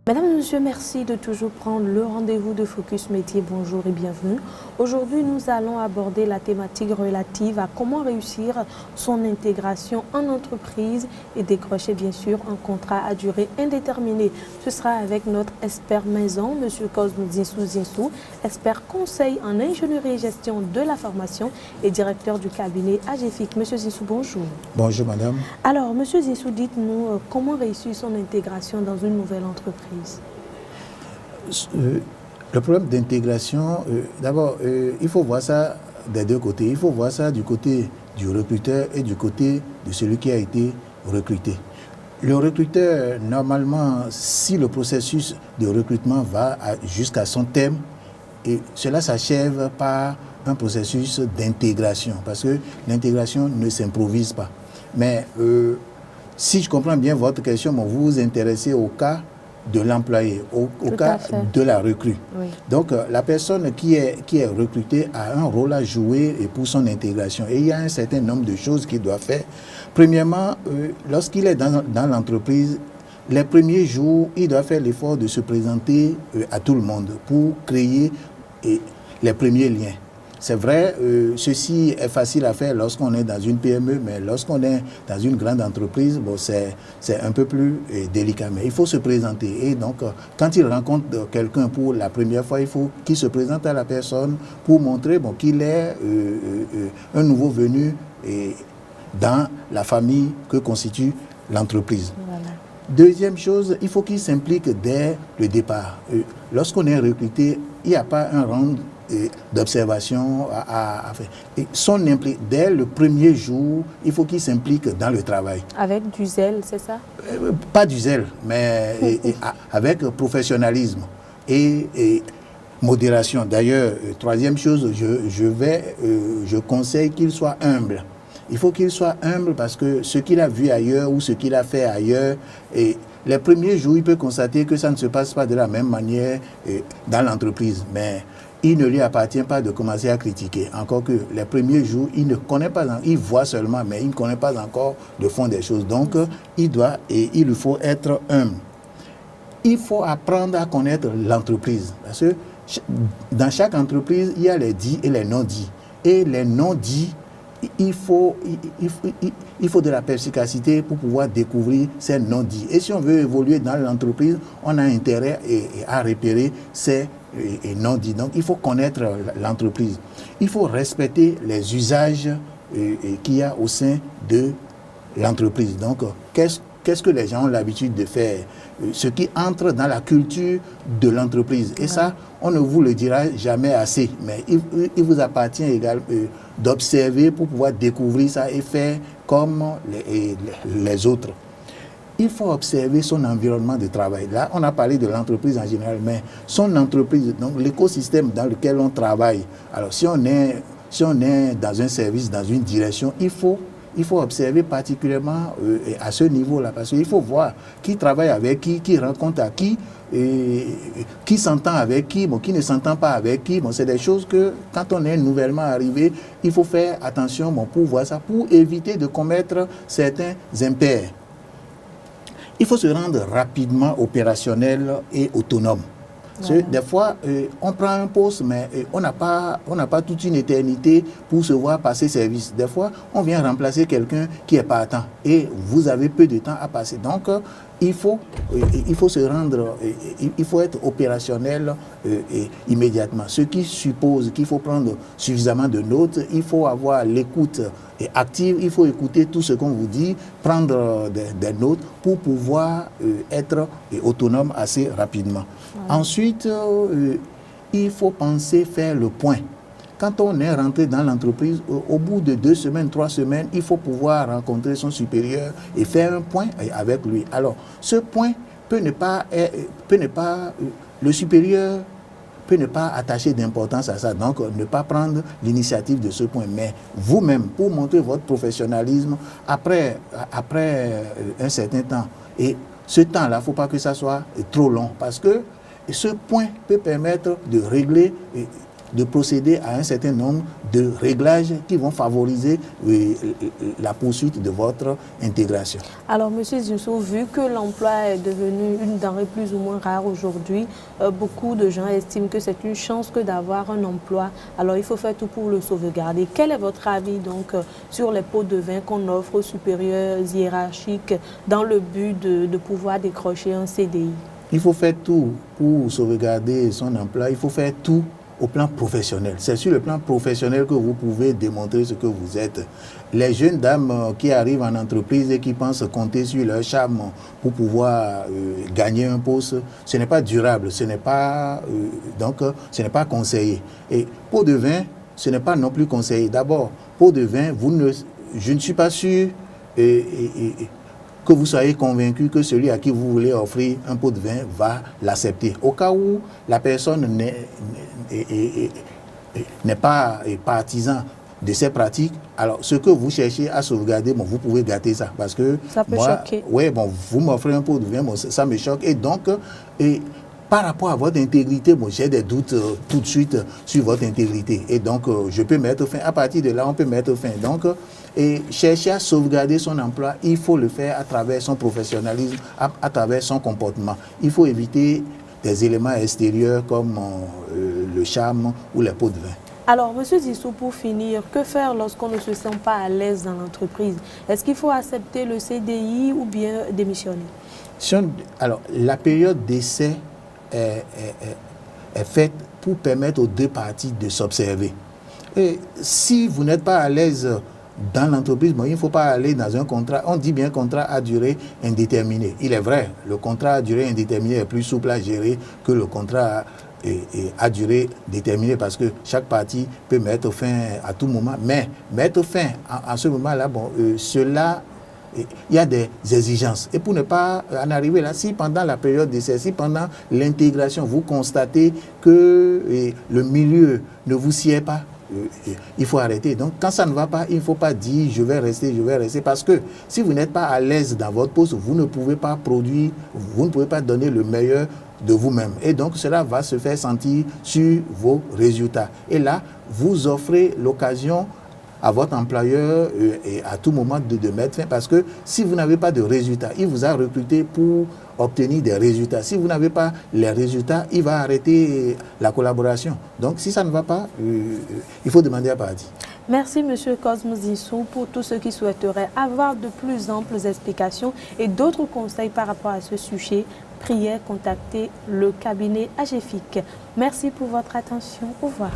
Mesdames et messieurs, merci de toujours prendre le rendez-vous de Focus Métier. Bonjour et bienvenue. Aujourd'hui, nous allons aborder la thématique relative à comment réussir son intégration en entreprise et décrocher bien sûr un contrat à durée indéterminée. Ce sera avec notre expert maison, M. Cosmo Zinsou, expert conseil en ingénierie et gestion de la formation et directeur du cabinet AGFIC. M. Zinsou, bonjour. Bonjour madame. Alors, M. Zinsou, dites-nous comment réussir son intégration dans une nouvelle entreprise? Le problème d'intégration, d'abord, il faut voir ça des deux côtés. Il faut voir ça du côté du recruteur et du côté de celui qui a été recruté. Le recruteur, normalement, si le processus de recrutement va jusqu'à son terme, et cela s'achève par un processus d'intégration, parce que l'intégration ne s'improvise pas. Mais si je comprends bien votre question, vous vous intéressez au cas de l'employé, au cas de la recrue. Oui. Donc, la personne qui est recrutée a un rôle à jouer pour son intégration. Et il y a un certain nombre de choses qu'il doit faire. Premièrement, lorsqu'il est dans l'entreprise, les premiers jours, il doit faire l'effort de se présenter à tout le monde pour créer les premiers liens. C'est vrai, ceci est facile à faire lorsqu'on est dans une PME, mais lorsqu'on est dans une grande entreprise, bon, c'est un peu plus délicat. Mais il faut se présenter. Et donc, quand il rencontre quelqu'un pour la première fois, il faut qu'il se présente à la personne pour montrer qu'il est un nouveau venu dans la famille que constitue l'entreprise. Voilà. Deuxième chose, il faut qu'il s'implique dès le départ. Lorsqu'on est recruté, il n'y a pas un rang d'observation à faire. Et dès le premier jour, il faut qu'il s'implique dans le travail. Avec du zèle, c'est ça? Pas du zèle, mais avec professionnalisme et modération. D'ailleurs, troisième chose, je conseille qu'il soit humble. Il faut qu'il soit humble parce que ce qu'il a vu ailleurs ou ce qu'il a fait ailleurs, et les premiers jours, il peut constater que ça ne se passe pas de la même manière dans l'entreprise. Mais il ne lui appartient pas de commencer à critiquer. Encore que les premiers jours, il ne connaît pas, il voit seulement, mais il ne connaît pas encore le fond des choses. Donc, il lui faut être humble. Il faut apprendre à connaître l'entreprise. Parce que dans chaque entreprise, il y a les dits et les non-dits. Et les non-dits, il faut de la perspicacité pour pouvoir découvrir ces non-dits. Et si on veut évoluer dans l'entreprise, on a intérêt à repérer ces non-dits. Donc, il faut connaître l'entreprise. Il faut respecter les usages qu'il y a au sein de l'entreprise. Donc, qu'est-ce que les gens ont l'habitude de faire? Ce qui entre dans la culture de l'entreprise. Et ça, on ne vous le dira jamais assez. Mais il vous appartient également d'observer pour pouvoir découvrir ça et faire comme les autres. Il faut observer son environnement de travail. Là, on a parlé de l'entreprise en général, mais son entreprise, donc l'écosystème dans lequel on travaille. Alors, si on est dans un service, dans une direction, il faut observer particulièrement à ce niveau-là, parce qu'il faut voir qui travaille avec qui rencontre à qui s'entend avec qui ne s'entend pas avec qui. C'est des choses que, quand on est nouvellement arrivé, il faut faire attention pour voir ça, pour éviter de commettre certains impairs. Il faut se rendre rapidement opérationnel et autonome. Voilà. Des fois, on prend un poste, mais on n'a pas toute une éternité pour se voir passer service. Des fois, on vient remplacer quelqu'un qui est partant et vous avez peu de temps à passer. Donc, il faut se rendre, il faut être opérationnel immédiatement. Ce qui suppose qu'il faut prendre suffisamment de notes, il faut avoir l'écoute active, il faut écouter tout ce qu'on vous dit, prendre des notes pour pouvoir être autonome assez rapidement. Ouais. Ensuite, il faut penser faire le point. Quand on est rentré dans l'entreprise, au bout de 2 semaines, 3 semaines, il faut pouvoir rencontrer son supérieur et faire un point avec lui. Alors, ce point le supérieur peut ne pas attacher d'importance à ça, donc ne pas prendre l'initiative de ce point. Mais vous-même, pour montrer votre professionnalisme, après un certain temps, et ce temps-là, il ne faut pas que ça soit trop long, parce que ce point peut permettre de régler de procéder à un certain nombre de réglages qui vont favoriser la poursuite de votre intégration. Alors, M. Zinsou, vu que l'emploi est devenu une denrée plus ou moins rare aujourd'hui, beaucoup de gens estiment que c'est une chance que d'avoir un emploi. Alors, il faut faire tout pour le sauvegarder. Quel est votre avis donc sur les pots de vin qu'on offre aux supérieurs hiérarchiques dans le but de pouvoir décrocher un CDI? Il faut faire tout pour sauvegarder son emploi. Il faut faire tout au plan professionnel. C'est sur le plan professionnel que vous pouvez démontrer ce que vous êtes. Les jeunes dames qui arrivent en entreprise et qui pensent compter sur leur charme pour pouvoir gagner un poste, ce n'est pas durable, ce n'est pas, ce n'est pas conseillé. Et pot de vin, ce n'est pas non plus conseillé. D'abord, pot de vin, je ne suis pas sûr que vous soyez convaincu que celui à qui vous voulez offrir un pot de vin va l'accepter. Au cas où la personne n'est pas partisan de ces pratiques, alors ce que vous cherchez à sauvegarder, bon, vous pouvez gâter ça. Parce que ça peut choquer. Oui, bon, vous m'offrez un pot de vin, bon, ça me choque. Et donc, par rapport à votre intégrité, bon, j'ai des doutes tout de suite sur votre intégrité. Et donc, je peux mettre fin. À partir de là, on peut mettre fin. Donc, et chercher à sauvegarder son emploi, il faut le faire à travers son professionnalisme, à travers son comportement. Il faut éviter des éléments extérieurs comme le charme ou les pots de vin. Alors, M. Zinsou, pour finir, que faire lorsqu'on ne se sent pas à l'aise dans l'entreprise? Est-ce qu'il faut accepter le CDI ou bien démissionner? Alors, la période d'essai est faite pour permettre aux deux parties de s'observer. Et si vous n'êtes pas à l'aise dans l'entreprise, bon, il ne faut pas aller dans un contrat. On dit bien contrat à durée indéterminée. Il est vrai, le contrat à durée indéterminée est plus souple à gérer que le contrat à durée déterminée parce que chaque partie peut mettre fin à tout moment. Mais mettre fin à ce moment-là, bon, cela, il y a des exigences. Et pour ne pas en arriver là, si pendant la période d'essai, si pendant l'intégration, vous constatez que le milieu ne vous sied pas, il faut arrêter. Donc, quand ça ne va pas, il ne faut pas dire je vais rester, parce que si vous n'êtes pas à l'aise dans votre poste, vous ne pouvez pas produire, vous ne pouvez pas donner le meilleur de vous-même. Et donc, cela va se faire sentir sur vos résultats. Et là, vous offrez l'occasion à votre employeur et à tout moment de mettre fin, parce que si vous n'avez pas de résultats, il vous a recruté pour obtenir des résultats. Si vous n'avez pas les résultats, il va arrêter la collaboration. Donc, si ça ne va pas, il faut demander à partir. Merci, M. Cosmo Zinsou, pour tous ceux qui souhaiteraient avoir de plus amples explications et d'autres conseils par rapport à ce sujet. Priez contacter le cabinet AGEFIC. Merci pour votre attention. Au revoir.